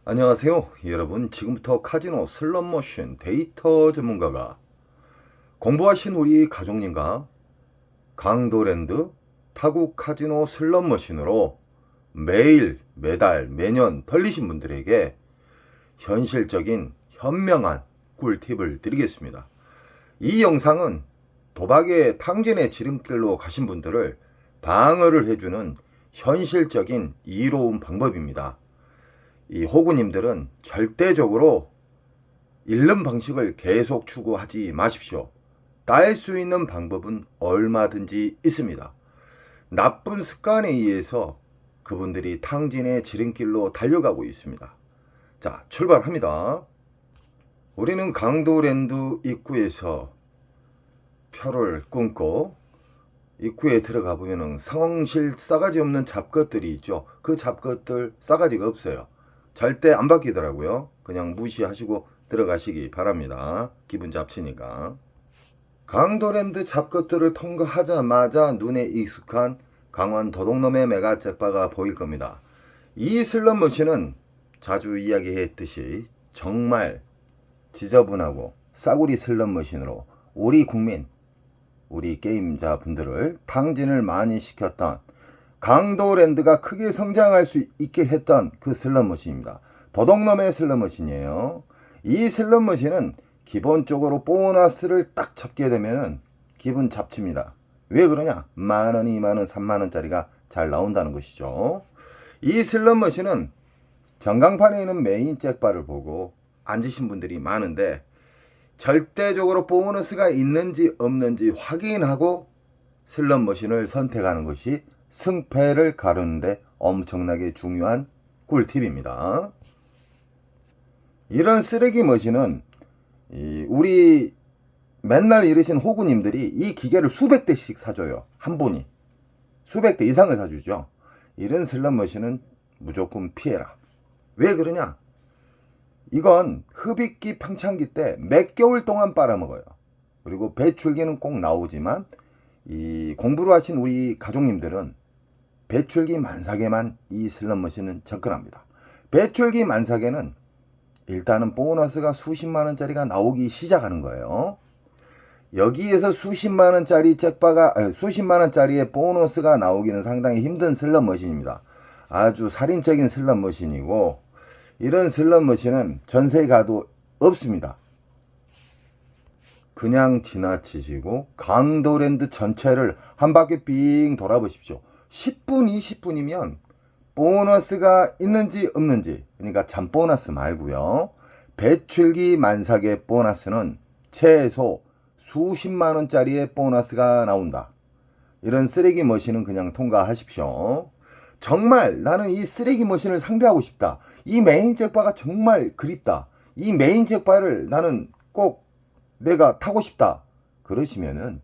안녕하세요 여러분. 지금부터 카지노 슬롯머신 데이터 전문가가 공부하신 우리 가족님과 강도랜드 타국 카지노 슬롯머신으로 매일 매달 매년 털리신 분들에게 현실적인 현명한 꿀팁을 드리겠습니다. 이 영상은 도박의 탕진의 지름길로 가신 분들을 방어를 해주는 현실적인 이로운 방법입니다. 이 호구님들은 절대적으로 잃는 방식을 계속 추구하지 마십시오. 딸 수 있는 방법은 얼마든지 있습니다. 나쁜 습관에 의해서 그분들이 탕진의 지름길로 달려가고 있습니다. 자, 출발합니다. 우리는 강도랜드 입구에서 표를 끊고 입구에 들어가 보면은 상황실 싸가지 없는 잡것들이 있죠. 그 잡것들 싸가지가 없어요. 절대 안 바뀌더라고요. 그냥 무시하시고 들어가시기 바랍니다. 기분 잡치니까. 강도랜드 잡것들을 통과하자마자 눈에 익숙한 강원 도둑놈의 메가잭바가 보일 겁니다. 이 슬롯머신은 자주 이야기했듯이 정말 지저분하고 싸구리 슬롯머신으로 우리 국민, 우리 게임자 분들을 탕진을 많이 시켰던 강도랜드가 크게 성장할 수 있게 했던 그 슬롯머신입니다. 도둑놈의 슬롯머신이에요. 이 슬롯머신은 기본적으로 보너스를 딱 잡게 되면은 기분 잡칩니다. 왜 그러냐? 만원, 2만원, 3만원짜리가 잘 나온다는 것이죠. 이 슬롯머신은 전광판에 있는 메인 잭바를 보고 앉으신 분들이 많은데 절대적으로 보너스가 있는지 없는지 확인하고 슬롯머신을 선택하는 것이 승패를 가르는데 엄청나게 중요한 꿀팁입니다. 이런 쓰레기 머신은 우리 맨날 이러신 호구님들이 이 기계를 수백 대씩 사줘요. 한 분이 수백 대 이상을 사주죠. 이런 슬롯 머신은 무조건 피해라. 왜 그러냐? 이건 흡입기 평창기 때 몇 개월 동안 빨아먹어요. 그리고 배출기는 꼭 나오지만 이 공부를 하신 우리 가족님들은 배출기 만삭에만 이 슬롯머신은 접근합니다. 배출기 만삭에는 일단은 보너스가 수십만원짜리가 나오기 시작하는 거예요. 여기에서 수십만원짜리 수십만원짜리의 보너스가 나오기는 상당히 힘든 슬롯머신입니다. 아주 살인적인 슬롯머신이고 이런 슬롯머신은 전세에 가도 없습니다. 그냥 지나치시고 강도랜드 전체를 한 바퀴 빙 돌아보십시오. 10분, 20분이면 보너스가 있는지 없는지, 그러니까 잠보너스 말고요. 배출기 만삭의 보너스는 최소 수십만원짜리의 보너스가 나온다. 이런 쓰레기 머신은 그냥 통과하십시오. 정말 나는 이 쓰레기 머신을 상대하고 싶다. 이 메인 잭바가 정말 그립다. 이 메인 잭바를 나는 꼭 내가 타고 싶다. 그러시면은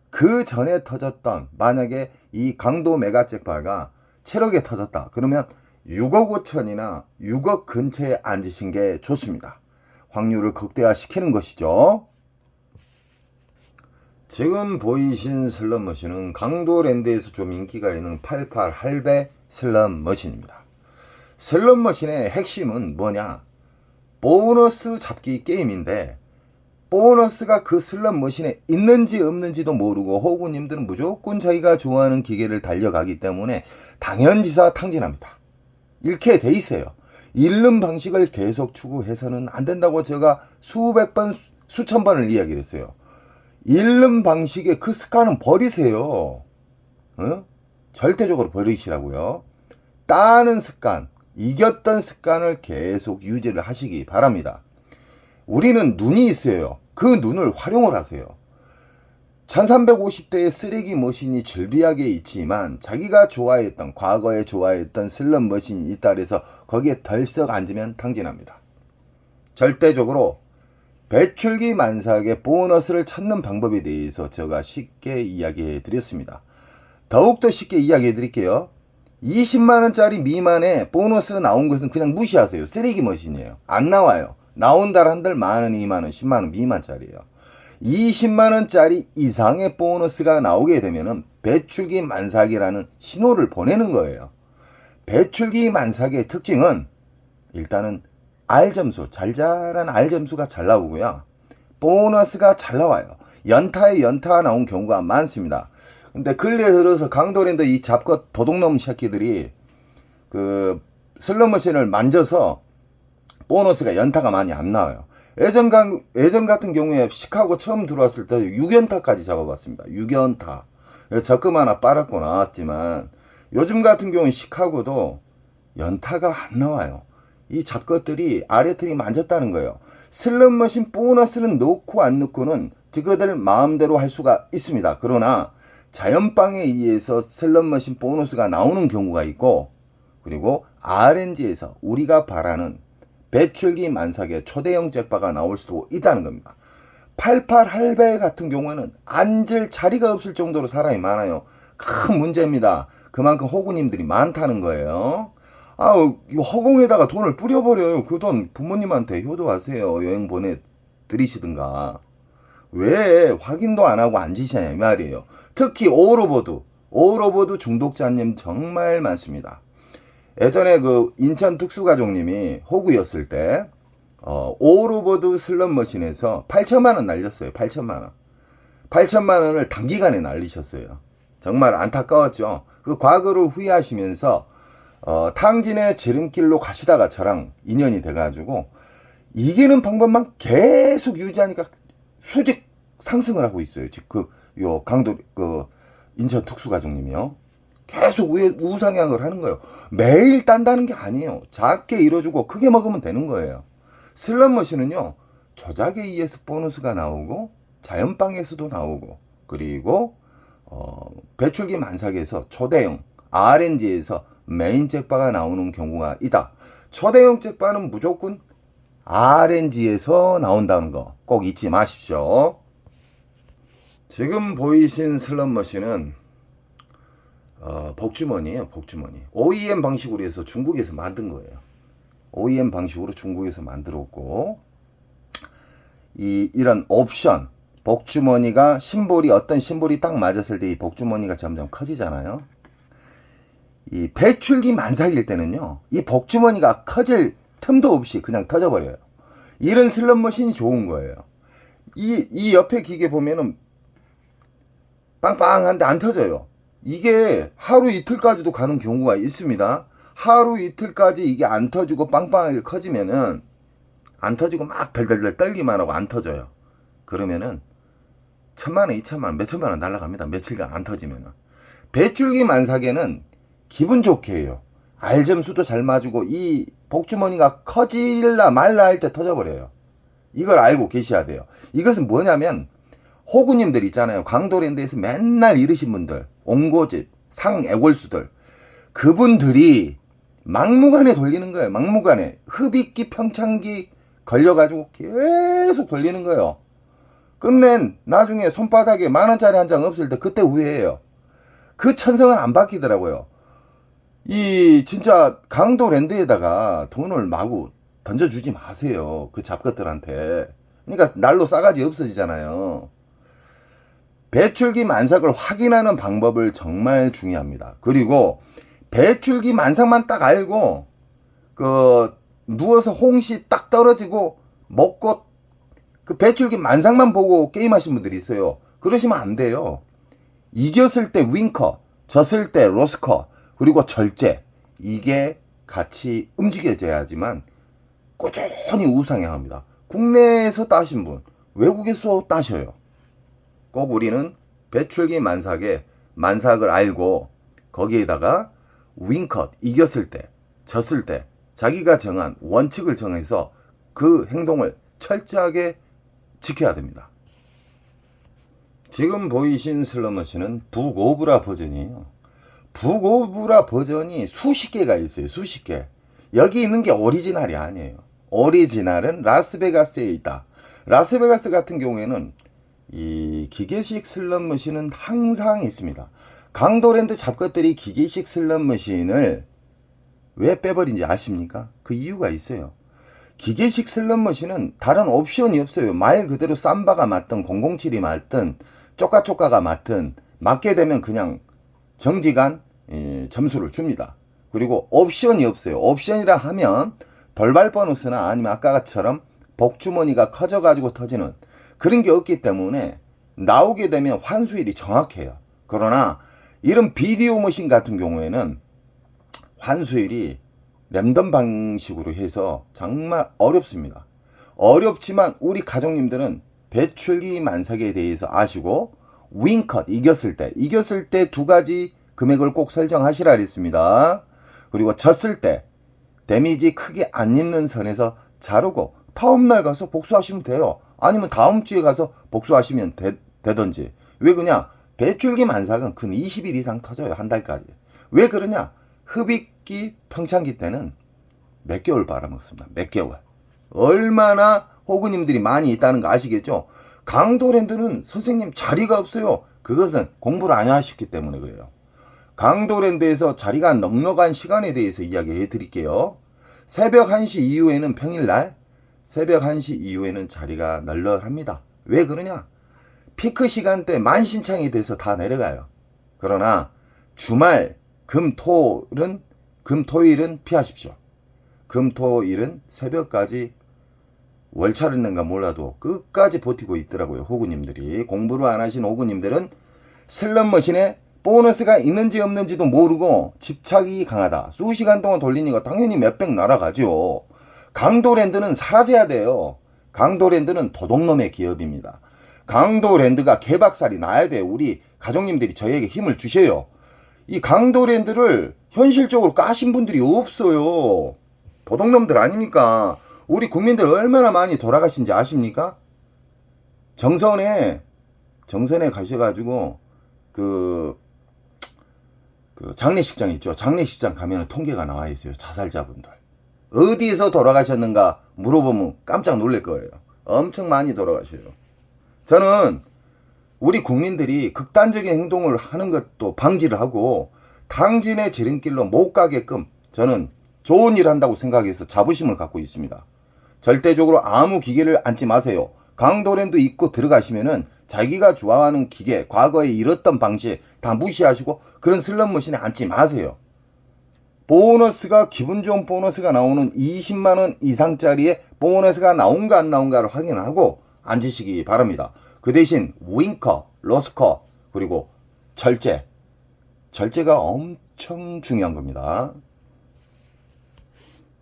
그 전에 터졌던, 만약에 이 강도 메가 잭바가 7억에 터졌다. 그러면 6억 5천이나 6억 근처에 앉으신 게 좋습니다. 확률을 극대화시키는 것이죠. 지금 보이신 슬롯머신은 강도랜드에서 좀 인기가 있는 88 할배 슬롯머신입니다. 슬롯머신의 핵심은 뭐냐? 보너스 잡기 게임인데 보너스가 그 슬롯머신에 있는지 없는지도 모르고 호구님들은 무조건 자기가 좋아하는 기계를 달려가기 때문에 당연지사 탕진합니다. 이렇게 돼 있어요. 잃는 방식을 계속 추구해서는 안 된다고 제가 수백 번, 수천 번을 이야기를 했어요. 잃는 방식의 그 습관은 버리세요. 절대적으로 버리시라고요. 따는 습관, 이겼던 습관을 계속 유지를 하시기 바랍니다. 우리는 눈이 있어요. 그 눈을 활용을 하세요. 1350대의 쓰레기 머신이 즐비하게 있지만 자기가 좋아했던, 과거에 좋아했던 슬롯 머신이 있다 그래서 거기에 덜썩 앉으면 탕진합니다. 절대적으로 배출기 만삭의 보너스를 찾는 방법에 대해서 제가 쉽게 이야기해 드렸습니다. 더욱더 쉽게 이야기해 드릴게요. 20만원짜리 미만의 보너스 나온 것은 그냥 무시하세요. 쓰레기 머신이에요. 안 나와요. 나온다 한들 만원, 2만원, 10만원 미만짜리예요. 20만원짜리 이상의 보너스가 나오게 되면은 배출기 만삭이라는 신호를 보내는 거예요. 배출기 만삭의 특징은 일단은 R점수, 잘잘한 R점수가 잘 나오고요. 보너스가 잘 나와요. 연타에 연타가 나온 경우가 많습니다. 근데 근래에 들어서 강도랜드 이 잡것 도둑놈 새끼들이 그 슬롯머신을 만져서 보너스가 연타가 많이 안 나와요. 예전 같은 경우에 시카고 처음 들어왔을 때 6연타까지 잡아봤습니다. 6연타. 적금 하나 빨았고 나왔지만 요즘 같은 경우는 시카고도 연타가 안 나와요. 이 잡것들이 아래틀이 만졌다는 거예요. 슬롯머신 보너스는 넣고 안 넣고는 그들 마음대로 할 수가 있습니다. 그러나 자연방에 의해서 슬롯머신 보너스가 나오는 경우가 있고, 그리고 RNG에서 우리가 바라는 배출기 만삭의 초대형 잭바가 나올 수도 있다는 겁니다. 88 할배 같은 경우에는 앉을 자리가 없을 정도로 사람이 많아요. 큰 문제입니다. 그만큼 호구님들이 많다는 거예요. 허공에다가 돈을 뿌려버려요. 그 돈 부모님한테 효도하세요. 여행 보내드리시든가. 왜 확인도 안 하고 앉으시냐 이 말이에요. 특히 오로보드 중독자님 정말 많습니다. 예전에 그 인천 특수가족님이 호구였을 때 오로보드 슬롯머신에서 8천만 원 날렸어요. 8천만 원을 단기간에 날리셨어요. 정말 안타까웠죠. 그 과거를 후회하시면서 탕진의 지름길로 가시다가 저랑 인연이 돼가지고 이기는 방법만 계속 유지하니까 수직 상승을 하고 있어요. 지금 인천 특수가족님이요. 계속 우상향을 하는 거예요. 매일 딴다는 게 아니에요. 작게 이뤄주고 크게 먹으면 되는 거예요. 슬롯머신은요, 조작에 의해서 보너스가 나오고 자연방에서도 나오고, 그리고 배출기 만삭에서 초대형 RNG에서 메인 잭바가 나오는 경우가 있다. 초대형 잭바는 무조건 RNG에서 나온다는 거 꼭 잊지 마십시오. 지금 보이신 슬롯머신은 복주머니예요. 복주머니. OEM 방식으로 해서 중국에서 만든 거예요. OEM 방식으로 중국에서 만들었고, 이런 옵션, 복주머니가 어떤 심볼이 딱 맞았을 때 이 복주머니가 점점 커지잖아요. 이 배출기 만삭일 때는요, 이 복주머니가 커질 틈도 없이 그냥 터져버려요. 이런 슬롯머신이 좋은 거예요. 이 옆에 기계 보면은 빵빵한데 안 터져요. 이게 하루 이틀까지도 가는 경우가 있습니다. 하루 이틀까지 이게 안 터지고 빵빵하게 커지면은, 안 터지고 막 덜덜덜 떨기만 하고 안 터져요. 그러면은 1,000만원, 2,000만원, 몇천만원 날아갑니다. 며칠간 안 터지면은. 배출기 만삭에는 기분 좋게 해요. R점수도 잘 맞고 이 복주머니가 커질라 말라 할 때 터져버려요. 이걸 알고 계셔야 돼요. 이것은 뭐냐면 호구님들 있잖아요. 강도랜드에서 맨날 이르신 분들, 옹고집, 상애골수들, 그분들이 막무가내 돌리는 거예요. 막무가내. 흡입기, 평창기 걸려가지고 계속 돌리는 거예요. 끝낸 나중에 손바닥에 10,000원짜리 한 장 없을 때 그때 후회해요. 그 천성은 안 바뀌더라고요. 진짜 강도랜드에다가 돈을 마구 던져주지 마세요. 그 잡것들한테. 그러니까 날로 싸가지 없어지잖아요. 배출기 만삭을 확인하는 방법을 정말 중요합니다. 그리고 배출기 만삭만 딱 알고 누워서 홍시 딱 떨어지고 먹고 그 배출기 만삭만 보고 게임하신 분들이 있어요. 그러시면 안 돼요. 이겼을 때 윙커, 졌을 때 로스커, 그리고 절제, 이게 같이 움직여져야지만 꾸준히 우상향합니다. 국내에서 따신 분, 외국에서 따셔요. 꼭 우리는 배출기 만삭을 알고 거기에다가 윙컷, 이겼을 때, 졌을 때 자기가 정한 원칙을 정해서 그 행동을 철저하게 지켜야 됩니다. 지금 보이신 슬롯머신은 북오브라 버전이에요. 북오브라 버전이 수십 개가 있어요. 수십 개. 여기 있는 게 오리지널이 아니에요. 오리지널은 라스베가스에 있다. 라스베가스 같은 경우에는 이 기계식 슬롯머신은 항상 있습니다. 강도랜드 잡것들이 기계식 슬롯머신을 왜 빼버린지 아십니까? 그 이유가 있어요. 기계식 슬롯머신은 다른 옵션이 없어요. 말 그대로 삼바가 맞든 007이 맞든 쪼까쪼까가 맞든 맞게 되면 그냥 정지간 점수를 줍니다. 그리고 옵션이 없어요. 옵션이라 하면 돌발 보너스나 아니면 아까처럼 복주머니가 커져가지고 터지는 그런 게 없기 때문에 나오게 되면 환수율이 정확해요. 그러나 이런 비디오 머신 같은 경우에는 환수율이 랜덤 방식으로 해서 정말 어렵습니다. 어렵지만 우리 가족님들은 배출기 만삭에 대해서 아시고 윙컷 이겼을 때 두 가지 금액을 꼭 설정하시라 그랬습니다. 그리고 졌을 때 데미지 크게 안 입는 선에서 자르고 다음날 가서 복수하시면 돼요. 아니면 다음 주에 가서 복수하시면 되든지. 왜 그러냐? 배출기 만삭은 근 20일 이상 터져요. 한 달까지. 왜 그러냐? 흡입기 평창기 때는 몇 개월 빨아먹습니다. 몇 개월. 얼마나 호구님들이 많이 있다는 거 아시겠죠? 강도랜드는 선생님 자리가 없어요. 그것은 공부를 안 하셨기 때문에 그래요. 강도랜드에서 자리가 넉넉한 시간에 대해서 이야기해 드릴게요. 새벽 1시 이후에는 평일날 새벽 1시 이후에는 자리가 널널합니다. 왜 그러냐? 피크 시간대 만신창이 돼서 다 내려가요. 그러나 주말 금토일은 피하십시오. 금토일은 새벽까지 월차를 낸가 몰라도 끝까지 버티고 있더라고요. 호구님들이. 공부를 안 하신 호구님들은 슬롯머신에 보너스가 있는지 없는지도 모르고 집착이 강하다. 수시간 동안 돌리니까 당연히 몇백 날아가죠. 강도랜드는 사라져야 돼요. 강도랜드는 도둑놈의 기업입니다. 강도랜드가 개박살이 나야 돼요. 우리 가족님들이 저희에게 힘을 주셔요. 이 강도랜드를 현실적으로 까신 분들이 없어요. 도둑놈들 아닙니까? 우리 국민들 얼마나 많이 돌아가신지 아십니까? 정선에 가셔가지고 그 장례식장 있죠. 장례식장 가면은 통계가 나와 있어요. 자살자분들. 어디서 돌아가셨는가 물어보면 깜짝 놀랄 거예요. 엄청 많이 돌아가셔요. 저는 우리 국민들이 극단적인 행동을 하는 것도 방지를 하고 당진의 지름길로 못 가게끔 저는 좋은 일 한다고 생각해서 자부심을 갖고 있습니다. 절대적으로 아무 기계를 앉지 마세요. 강도랜드 입고 들어가시면은 자기가 좋아하는 기계, 과거에 잃었던 방식 다 무시하시고 그런 슬롯머신에 앉지 마세요. 보너스가 기분 좋은 보너스가 나오는 20만원 이상짜리의 보너스가 나온가 안 나온가를 확인하고 앉으시기 바랍니다. 그 대신 윙커, 로스커 그리고 절제가 엄청 중요한 겁니다.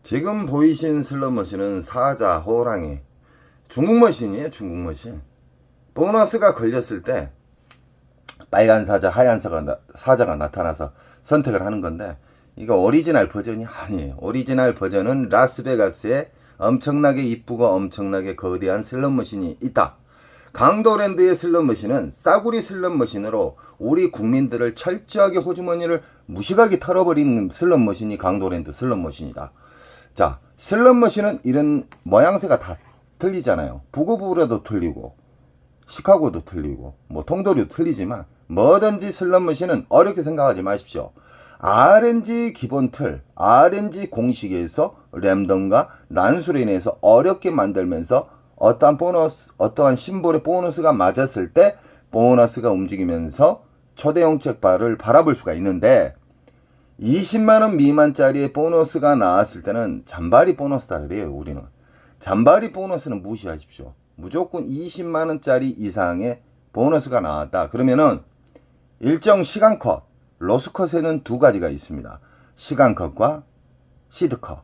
지금 보이신 슬롯머신은 사자, 호랑이 중국머신이에요. 중국머신. 보너스가 걸렸을 때 빨간 사자, 하얀 사자가 나타나서 선택을 하는 건데 이거 오리지널 버전이 아니에요. 오리지널 버전은 라스베가스에 엄청나게 이쁘고 엄청나게 거대한 슬롯머신이 있다. 강도랜드의 슬롯머신은 싸구리 슬롯머신으로 우리 국민들을 철저하게 호주머니를 무식하게 털어버리는 슬롯머신이 강도랜드 슬롯머신이다. 자, 슬롯머신은 이런 모양새가 다 틀리잖아요. 부고부라도 틀리고 시카고도 틀리고 뭐 통도리도 틀리지만 뭐든지 슬롯머신은 어렵게 생각하지 마십시오. RNG 기본 틀, RNG 공식에서 랜덤과 난수로 인해서 어렵게 만들면서 어떠한 심볼의 보너스가 맞았을 때 보너스가 움직이면서 초대형 책발을 바라볼 수가 있는데 20만원 미만짜리의 보너스가 나왔을 때는 잔바리 보너스다 그래요. 우리는 잔바리 보너스는 무시하십시오. 무조건 20만원짜리 이상의 보너스가 나왔다. 그러면은 일정 시간컷, 로스컷에는 두 가지가 있습니다. 시간컷과 시드컷.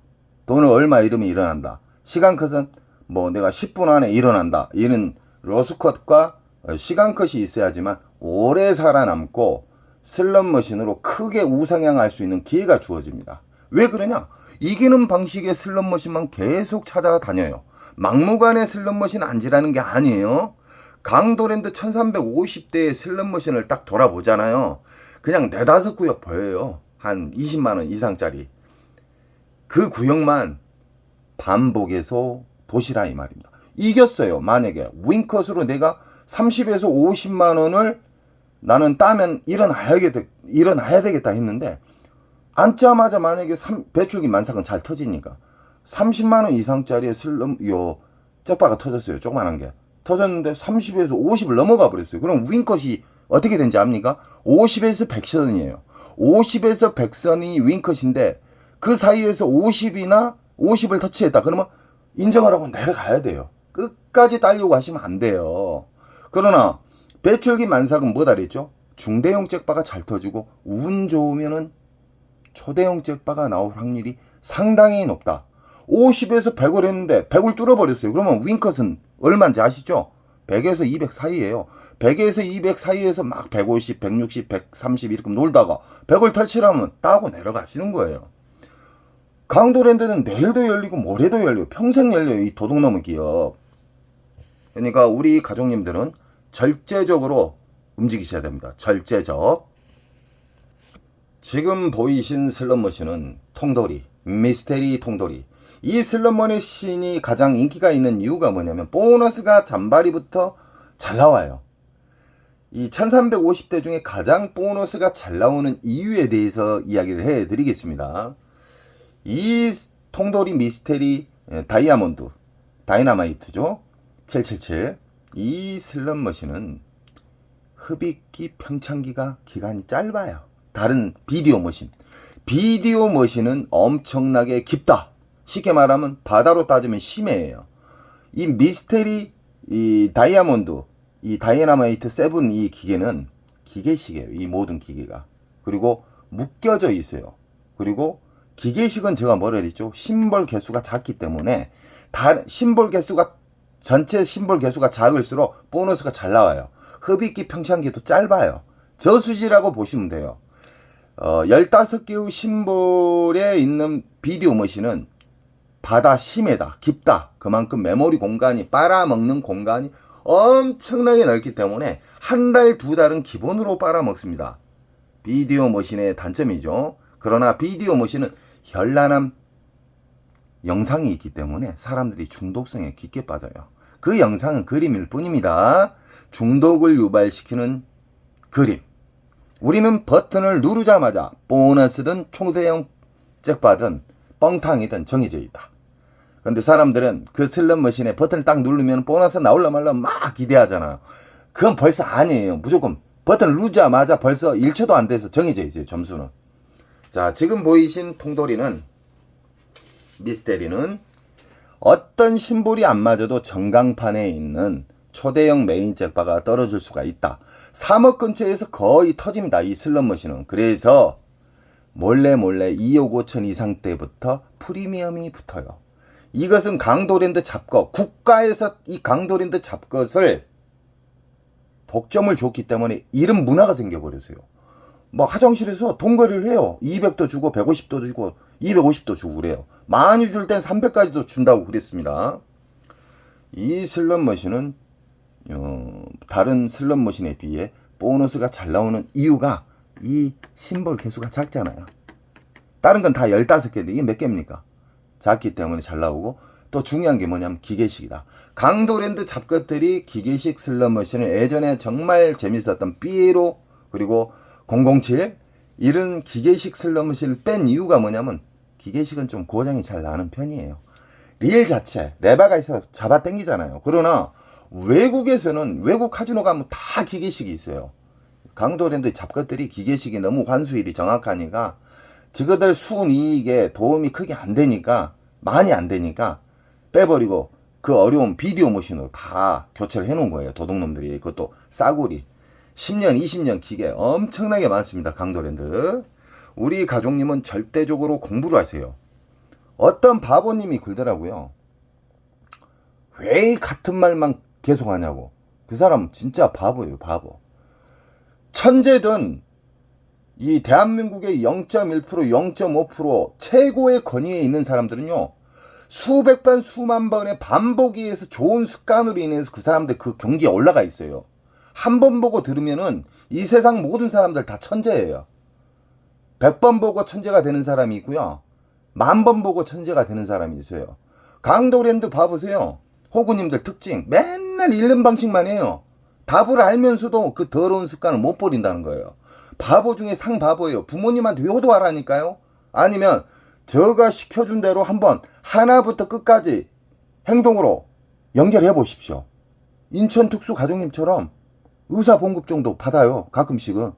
돈을 얼마 잃으면 일어난다. 시간컷은 뭐 내가 10분 안에 일어난다. 이는 로스컷과 시간컷이 있어야지만 오래 살아남고 슬롯머신으로 크게 우상향할 수 있는 기회가 주어집니다. 왜 그러냐? 이기는 방식의 슬롯머신만 계속 찾아다녀요. 막무가내 슬롯머신 앉으라는 게 아니에요. 강도랜드 1350대의 슬롯머신을 딱 돌아보잖아요. 그냥 4-5 구역 보여요. 한 20만원 이상짜리. 그 구역만 반복해서 보시라 이 말입니다. 이겼어요. 만약에 윙컷으로 내가 30에서 50만원을 나는 따면 일어나야 되겠다 했는데 앉자마자 만약에 배출기 만삭은 잘 터지니까 30만원 이상짜리의 잭바가 터졌어요. 조그만한 게 터졌는데 30에서 50을 넘어가 버렸어요. 그럼 윙컷이 어떻게 된지 압니까? 50에서 100선이에요. 50에서 100선이 윙컷인데 그 사이에서 50이나 50을 터치했다. 그러면 인정을 하고 내려가야 돼요. 끝까지 딸려고 하시면 안 돼요. 그러나 배출기 만삭은 뭐다 그랬죠? 중대형 잭바가 잘 터지고 운 좋으면은 초대형 잭바가 나올 확률이 상당히 높다. 50에서 100을 했는데 100을 뚫어버렸어요. 그러면 윙컷은 얼마인지 아시죠? 100에서 200 사이에요. 100에서 200 사이에서 막 150, 160, 130 이렇게 놀다가 100을 탈취하면 따고 내려가시는 거예요. 강도랜드는 내일도 열리고 모레도 열려요. 평생 열려요. 이 도둑놈의 기업. 그러니까 우리 가족님들은 절제적으로 움직이셔야 됩니다. 절제적. 지금 보이신 슬롯머신은 통돌이, 미스테리 통돌이. 이 슬롯머신이 가장 인기가 있는 이유가 뭐냐면 보너스가 잔바리부터 잘 나와요. 이 1350대 중에 가장 보너스가 잘 나오는 이유에 대해서 이야기를 해드리겠습니다. 이 통돌이 미스테리 다이아몬드, 다이너마이트죠. 777. 이 슬롯머신은 흡입기 평창기가 기간이 짧아요. 다른 비디오 머신. 비디오 머신은 엄청나게 깊다. 쉽게 말하면 바다로 따지면 심해예요. 이 미스테리, 이 다이아몬드, 이 다이너마이트 7 이 기계는 기계식이에요. 이 모든 기계가. 그리고 묶여져 있어요. 그리고 기계식은 제가 뭐라 그랬죠? 심볼 개수가 작기 때문에 심볼 개수가 전체 심볼 개수가 작을수록 보너스가 잘 나와요. 흡입기 평창기도 짧아요. 저수지라고 보시면 돼요. 15개의 심볼에 있는 비디오 머신은 바다 심해다, 깊다. 그만큼 메모리 공간이 빨아먹는 공간이 엄청나게 넓기 때문에 한 달, 두 달은 기본으로 빨아먹습니다. 비디오 머신의 단점이죠. 그러나 비디오 머신은 현란한 영상이 있기 때문에 사람들이 중독성에 깊게 빠져요. 그 영상은 그림일 뿐입니다. 중독을 유발시키는 그림. 우리는 버튼을 누르자마자 보너스든 초대형 잭바든 뻥탕이든 정해져 있다. 근데 사람들은 그 슬롯머신에 버튼을 딱 누르면 보너스 나올라 말라 막 기대하잖아요. 그건 벌써 아니에요. 무조건 버튼을 누르자마자 벌써 1초도 안 돼서 정해져 있어요. 점수는. 자, 지금 보이신 통돌이는 미스테리는 어떤 심볼이 안 맞아도 전광판에 있는 초대형 메인 잭바가 떨어질 수가 있다. 3억 근처에서 거의 터집니다. 이 슬롯머신은. 그래서 몰래 2억 5천 이상 때부터 프리미엄이 붙어요. 이것은 강도랜드 잡것, 국가에서 이 강도랜드 잡것을 독점을 줬기 때문에 이런 문화가 생겨버렸어요. 뭐 화장실에서 돈거리를 해요. 200도 주고 150도 주고 250도 주고 그래요. 많이 줄 땐 300까지도 준다고 그랬습니다. 이 슬롯머신은 다른 슬롯머신에 비해 보너스가 잘 나오는 이유가 이 심볼 개수가 작잖아요. 다른 건 다 15개인데 이게 몇 개입니까? 작기 때문에 잘 나오고, 또 중요한 게 뭐냐면 기계식이다. 강도랜드 잡것들이 기계식 슬롯머신을 예전에 정말 재밌었던 삐에로 그리고 007 이런 기계식 슬롯머신을 뺀 이유가 뭐냐면 기계식은 좀 고장이 잘 나는 편이에요. 릴 자체 레바가 있어서 잡아 당기잖아요. 그러나 외국에서는 외국 카지노 가면 다 기계식이 있어요. 강도랜드 잡것들이 기계식이 너무 환수율이 정확하니까 저거들 순이익에 도움이 크게 안 되니까, 많이 안 되니까 빼버리고 그 어려운 비디오 머신으로 다 교체를 해놓은 거예요. 도둑놈들이. 그것도 싸구리 10년 20년 기계 엄청나게 많습니다. 강도랜드. 우리 가족님은 절대적으로 공부를 하세요. 어떤 바보님이 굴더라고요. 왜 같은 말만 계속 하냐고. 그 사람 진짜 바보예요. 바보. 천재든 이 대한민국의 0.1%, 0.5% 최고의 권위에 있는 사람들은요, 수백 번, 수만 번의 반복에 의해서 좋은 습관으로 인해서 그 사람들 그 경지에 올라가 있어요. 한 번 보고 들으면은 이 세상 모든 사람들 다 천재예요. 100번 보고 천재가 되는 사람이 있고요. 10,000번 보고 천재가 되는 사람이 있어요. 강도랜드 봐보세요. 호구님들 특징. 맨날 잃는 방식만 해요. 답을 알면서도 그 더러운 습관을 못 버린다는 거예요. 바보 중에 상바보예요. 부모님한테 효도하라니까요. 아니면 제가 시켜준 대로 한번 하나부터 끝까지 행동으로 연결해 보십시오. 인천 특수 가족님처럼 의사 봉급 정도 받아요. 가끔씩은.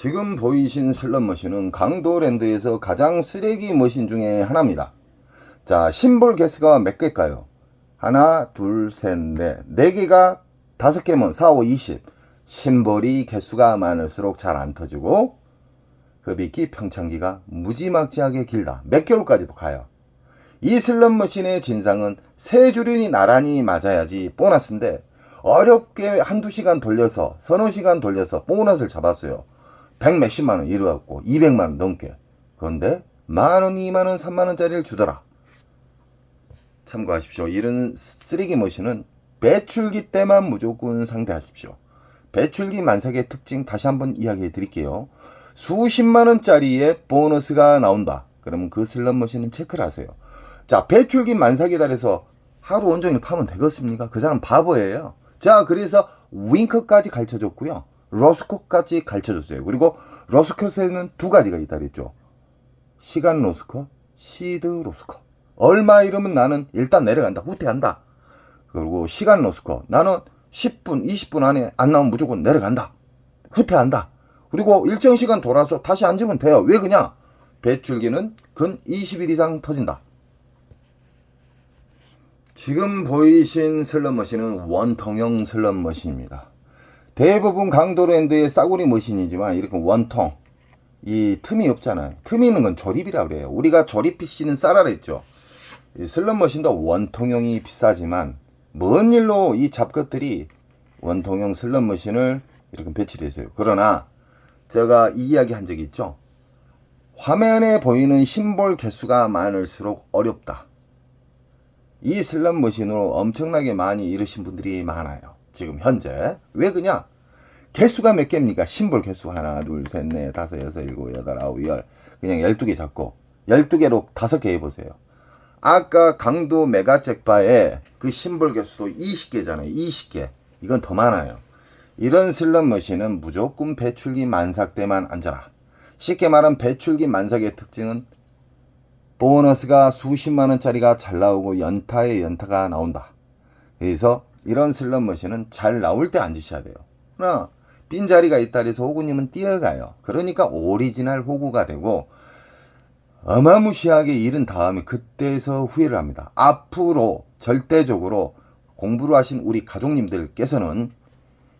지금 보이신 슬롯머신은 강도랜드에서 가장 쓰레기 머신 중에 하나입니다. 자, 심볼 개수가 몇 개일까요? 하나, 둘, 셋, 넷. 4개가 5개면 4, 5, 20. 심볼이 개수가 많을수록 잘 안 터지고 흡입기, 평창기가 무지막지하게 길다. 몇 개월까지도 가요. 이 슬롯머신의 진상은 세 줄이 나란히 맞아야지 보너스인데 어렵게 한두 시간 돌려서 서너 시간 돌려서 보너스를 잡았어요. 100 몇십만 원 이래갖고 200만 원 넘게. 그런데 만원, 2만원, 3만원짜리를 주더라. 참고하십시오. 이런 쓰레기 머신은 배출기 때만 무조건 상대하십시오. 배출기 만삭의 특징 다시 한번 이야기해 드릴게요. 수십만원짜리의 보너스가 나온다. 그러면 그 슬롯 머신은 체크를 하세요. 자, 배출기 만삭이다 해서 하루 온종일 파면 되겠습니까? 그 사람 바보예요. 자, 그래서 윙크까지 가르쳐줬고요. 로스컷까지 가르쳐줬어요. 그리고 로스컷에는 두 가지가 있다 그랬죠. 시간 로스컷, 시드 로스컷. 얼마 이러면 나는 일단 내려간다. 후퇴한다. 그리고 시간 로스컷. 나는 10분, 20분 안에 안 나오면 무조건 내려간다. 후퇴한다. 그리고 일정 시간 돌아서 다시 앉으면 돼요. 왜 그냐? 배출기는 근 20일 이상 터진다. 지금 보이신 슬롯머신은 원통형 슬롯머신입니다. 대부분 강도랜드의 싸구리 머신이지만 이렇게 원통, 이 틈이 없잖아요. 틈이 있는 건 조립이라고 그래요. 우리가 조립 PC는 싸라 그랬죠. 이 슬롯머신도 원통형이 비싸지만 먼 일로 이 잡것들이 원통형 슬롯머신을 이렇게 배치를 했어요. 그러나 제가 이 이야기 한 적이 있죠. 화면에 보이는 심볼 개수가 많을수록 어렵다. 이 슬롯머신으로 엄청나게 많이 잃으신 분들이 많아요. 지금 현재. 왜 그냐? 개수가 몇 개입니까? 심볼 개수 하나, 둘, 셋, 넷, 다섯, 여섯, 일곱, 여덟, 아홉, 열. 그냥 12개 잡고 12개로 5개 해보세요. 아까 강도 메가잭바에 그 심볼 개수도 20개잖아요. 20개. 이건 더 많아요. 이런 슬롯머신은 무조건 배출기 만삭 때만 앉아라. 쉽게 말하면 배출기 만삭의 특징은 보너스가 수십만원짜리가 잘 나오고 연타에 연타가 나온다. 그래서 이런 슬롯머신은 잘 나올 때 앉으셔야 돼요. 그러나 빈자리가 있다 해서 호구님은 뛰어가요. 그러니까 오리지널 호구가 되고 어마무시하게 잃은 다음에 그때서 후회를 합니다. 앞으로 절대적으로 공부를 하신 우리 가족님들께서는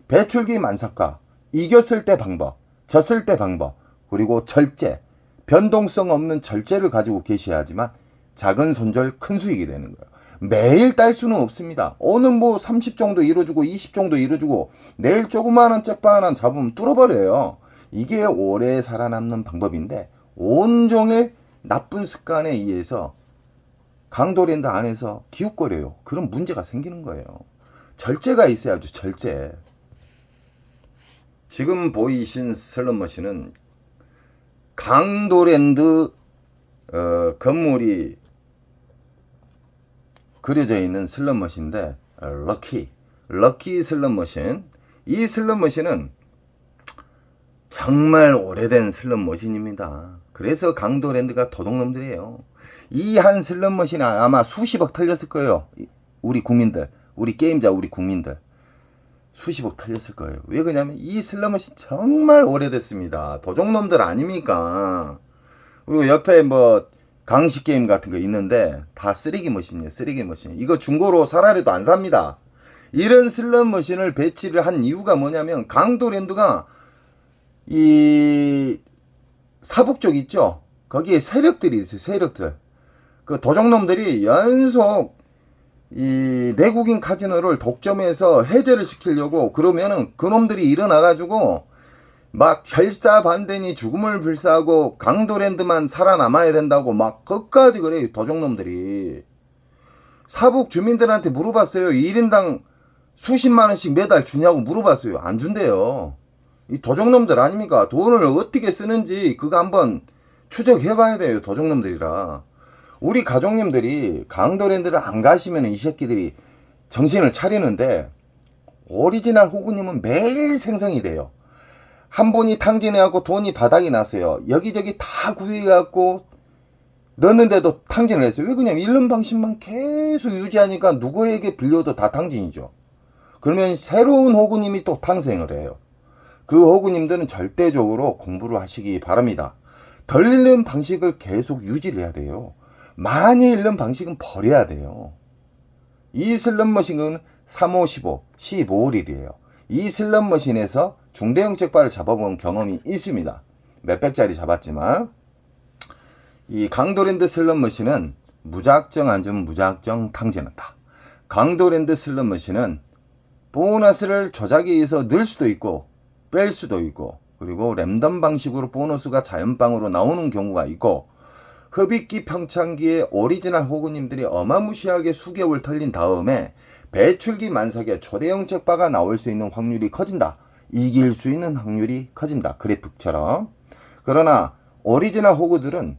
배출기 만삭과 이겼을 때 방법, 졌을 때 방법, 그리고 절제, 변동성 없는 절제를 가지고 계셔야지만 작은 손절 큰 수익이 되는 거예요. 매일 딸 수는 없습니다. 오늘 뭐 30 정도 이뤄주고 20 정도 이뤄주고 내일 조그마한 잭바 하나 잡으면 뚫어버려요. 이게 오래 살아남는 방법인데 온종일 나쁜 습관에 의해서 강도랜드 안에서 기웃거려요. 그런 문제가 생기는 거예요. 절제가 있어야죠. 절제. 지금 보이신 슬롯머신은 강도랜드 건물이 그려져 있는 슬롯머신인데 럭키 슬롯머신. 이 슬롯머신은 정말 오래된 슬롯머신입니다. 그래서 강도랜드가 도둑놈들이에요. 이 한 슬롯머신이 아마 수십억 털렸을 거예요. 우리 국민들, 우리 게임자, 우리 국민들 수십억 털렸을 거예요. 왜 그러냐면 이 슬롯머신 정말 오래됐습니다. 도둑놈들 아닙니까? 그리고 옆에 뭐 강식 게임 같은 거 있는데 다 쓰레기 머신이에요. 쓰레기 머신. 이거 중고로 사라리도 안 삽니다. 이런 슬롯 머신을 배치를 한 이유가 뭐냐면 강도랜드가 이 사북 쪽 있죠. 거기에 세력들이 있어요. 세력들. 그 도적놈들이 연속 이 내국인 카지노를 독점해서 해제를 시키려고 그러면은 그놈들이 일어나가지고 막 결사반대니 죽음을 불사하고 강도랜드만 살아남아야 된다고 막 끝까지 그래요. 도적놈들이. 사북 주민들한테 물어봤어요. 1인당 수십만원씩 매달 주냐고 물어봤어요. 안 준대요. 이 도적놈들 아닙니까? 돈을 어떻게 쓰는지 그거 한번 추적해봐야 돼요. 도적놈들이라. 우리 가족님들이 강도랜드를 안 가시면 이 새끼들이 정신을 차리는데 오리지널 호구님은 매일 생성이 돼요. 한 분이 탕진해갖고 돈이 바닥이 났어요. 여기저기 다 구해갖고 넣는데도 탕진을 했어요. 왜 그냥 잃는 방식만 계속 유지하니까 누구에게 빌려도 다 탕진이죠. 그러면 새로운 호구님이 또 탄생을 해요. 그 호구님들은 절대적으로 공부를 하시기 바랍니다. 덜 읽는 방식을 계속 유지를 해야 돼요. 많이 읽는 방식은 버려야 돼요. 이 슬롯머신은 3, 5, 15, 15일이에요. 이 슬롯머신에서 중대형 잭바를 잡아본 경험이 있습니다. 몇백짜리 잡았지만 이 강도랜드 슬롯머신은 무작정 앉으면 무작정 탕진한다. 강도랜드 슬롯머신은 보너스를 조작에 의해서 넣을 수도 있고 뺄 수도 있고, 그리고 랜덤 방식으로 보너스가 자연방으로 나오는 경우가 있고, 흡입기 평창기에 오리지널 호구님들이 어마무시하게 수개월 털린 다음에 배출기 만삭에 초대형 잭바가 나올 수 있는 확률이 커진다. 이길 수 있는 확률이 커진다. 그래프처럼. 그러나 오리지널 호구들은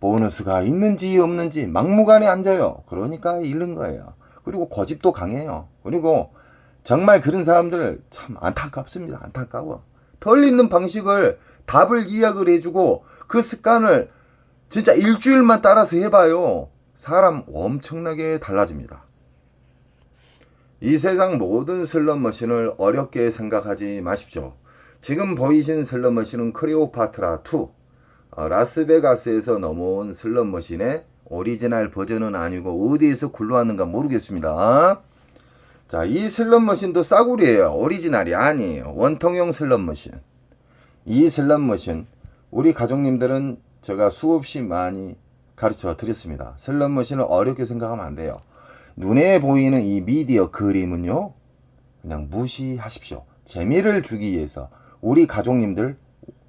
보너스가 있는지 없는지 막무가내 앉아요. 그러니까 잃는 거예요. 그리고 고집도 강해요. 그리고 정말 그런 사람들 참 안타깝습니다. 안타까워. 덜 있는 방식을 답을 이야기를 해주고 그 습관을 진짜 일주일만 따라서 해봐요. 사람 엄청나게 달라집니다. 이 세상 모든 슬롯머신을 어렵게 생각하지 마십시오. 지금 보이신 슬롯머신은 클레오파트라2, 라스베가스에서 넘어온 슬롯머신의 오리지널 버전은 아니고 어디에서 굴러왔는가 모르겠습니다. 자, 이 슬롯머신도 싸구려예요. 오리지널이 아니에요. 원통형 슬롯머신. 이 슬롯머신 우리 가족님들은 제가 수없이 많이 가르쳐 드렸습니다. 슬롯머신을 어렵게 생각하면 안 돼요. 눈에 보이는 이 미디어 그림은요, 그냥 무시하십시오. 재미를 주기 위해서 우리 가족님들,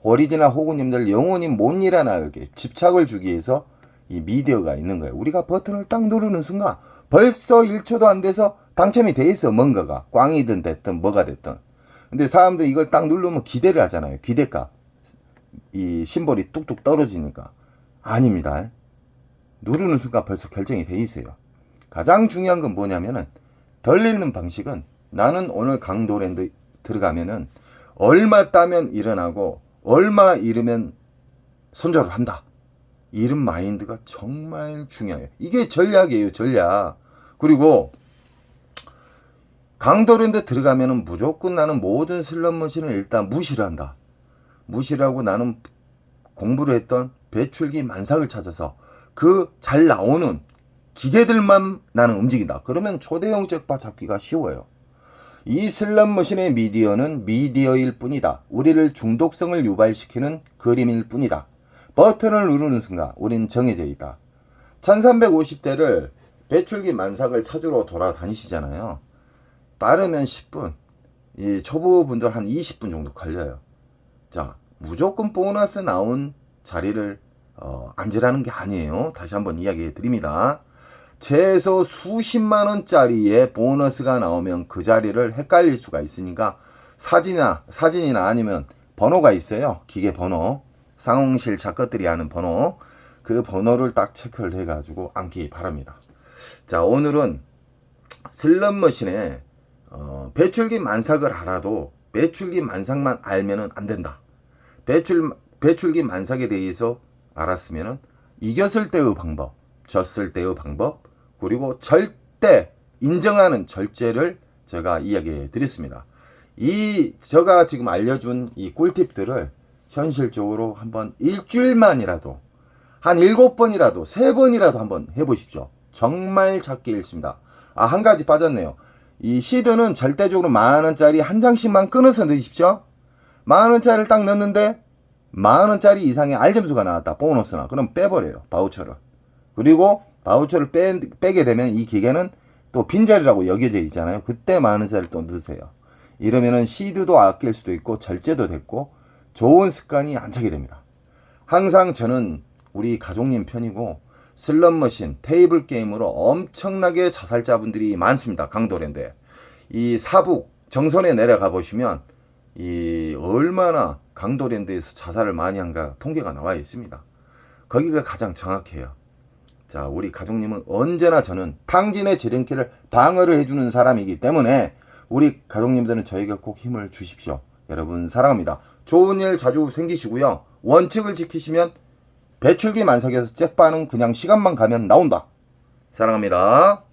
오리지널 호구님들 영원히 못 일어나게 집착을 주기 위해서 이 미디어가 있는 거예요. 우리가 버튼을 딱 누르는 순간 벌써 1초도 안 돼서 당첨이 돼 있어. 뭔가가 꽝이든 됐든 뭐가 됐든. 근데 사람들이 이걸 딱 누르면 기대를 하잖아요. 기대값. 이 심볼이 뚝뚝 떨어지니까. 아닙니다. 누르는 순간 벌써 결정이 돼 있어요. 가장 중요한 건 뭐냐면은 덜 읽는 방식은 나는 오늘 강도랜드 들어가면은 얼마 따면 일어나고 얼마 잃으면 손절을 한다. 이런 마인드가 정말 중요해요. 이게 전략이에요. 전략. 그리고 강도랜드 들어가면은 무조건 나는 모든 슬롯머신을 일단 무시를 한다. 무시를 하고 나는 공부를 했던 배출기 만삭을 찾아서 그 잘 나오는 기계들만 나는 움직인다. 그러면 초대형 잭바 잡기가 쉬워요. 이 슬롯머신의 미디어는 미디어일 뿐이다. 우리를 중독성을 유발시키는 그림일 뿐이다. 버튼을 누르는 순간 우린 정해져 있다. 1350대를 배출기 만삭을 찾으러 돌아다니시잖아요. 빠르면 10분, 이 초보분들 한 20분 정도 걸려요. 자, 무조건 보너스 나온 자리를 앉으라는 게 아니에요. 다시 한번 이야기해 드립니다. 최소 수십만원짜리의 보너스가 나오면 그 자리를 헷갈릴 수가 있으니까 사진이나 아니면 번호가 있어요. 기계 번호. 상홍실 작가들이 하는 번호. 그 번호를 딱 체크를 해가지고 앉기 바랍니다. 자, 오늘은 슬롯머신에 배출기 만삭을 알아도 배출기 만삭만 알면은 안 된다. 배출기 만삭에 대해서 알았으면은 이겼을 때의 방법, 졌을 때의 방법, 그리고 절대 인정하는 절제를 제가 이야기해 드렸습니다. 제가 지금 알려준 이 꿀팁들을 현실적으로 한번 일주일만이라도 한 7번이라도 3번이라도 한번 해보십시오. 정말 작게 읽습니다. 한 가지 빠졌네요. 이 시드는 절대적으로 10,000원짜리 한 장씩만 끊어서 넣으십시오. 10,000원짜리를 딱 넣는데 10,000원짜리 이상의 알점수가 나왔다. 보너스나. 그럼 빼버려요. 바우처를. 그리고 바우처를 빼게 되면 이 기계는 또 빈자리라고 여겨져 있잖아요. 그때 10,000원짜리를 또 넣으세요. 이러면은 시드도 아낄 수도 있고 절제도 됐고 좋은 습관이 안 차게 됩니다. 항상 저는 우리 가족님 편이고 슬롯머신, 테이블 게임으로 엄청나게 자살자분들이 많습니다. 강도랜드에. 이 사북 정선에 내려가 보시면 이 얼마나 강도랜드에서 자살을 많이 한가 통계가 나와 있습니다. 거기가 가장 정확해요. 자, 우리 가족님은 언제나 저는 탕진의 지름길을 방어를 해주는 사람이기 때문에 우리 가족님들은 저에게 꼭 힘을 주십시오. 여러분 사랑합니다. 좋은 일 자주 생기시고요. 원칙을 지키시면 배출기 만삭에서 잭바는 그냥 시간만 가면 나온다. 사랑합니다.